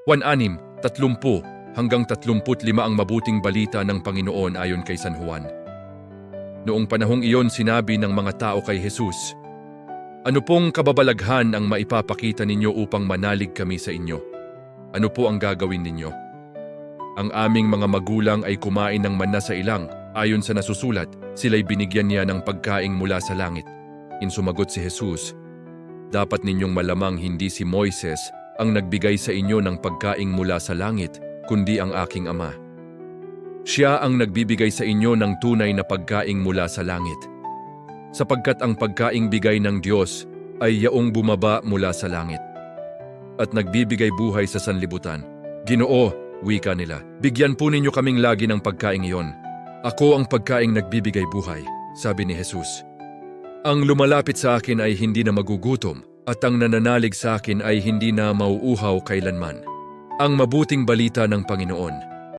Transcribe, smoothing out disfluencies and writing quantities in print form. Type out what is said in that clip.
16, 30 hanggang 35 ang mabuting balita ng Panginoon ayon kay San Juan. Noong panahong iyon sinabi ng mga tao kay Jesus, "Ano pong kababalaghan ang maipapakita ninyo upang manalig kami sa inyo? Ano po ang gagawin ninyo? Ang aming mga magulang ay kumain ng manna sa ilang, ayon sa nasusulat, sila'y binigyan niya ng pagkaing mula sa langit." Insumagot si Jesus, "Dapat ninyong malamang hindi si Moises ang nagbigay sa inyo ng pagkaing mula sa langit, kundi ang aking Ama. Siya ang nagbibigay sa inyo ng tunay na pagkaing mula sa langit. Sapagkat ang pagkaing bigay ng Diyos ay yaong bumaba mula sa langit at nagbibigay buhay sa sanlibutan. Ginoo," wika nila, "bigyan po ninyo kaming lagi ng pagkaing iyon." "Ako ang pagkaing nagbibigay buhay," sabi ni Jesus. "Ang lumalapit sa akin ay hindi na magugutom, at ang nananalig sa akin ay hindi na mauuhaw kailanman." Ang mabuting balita ng Panginoon.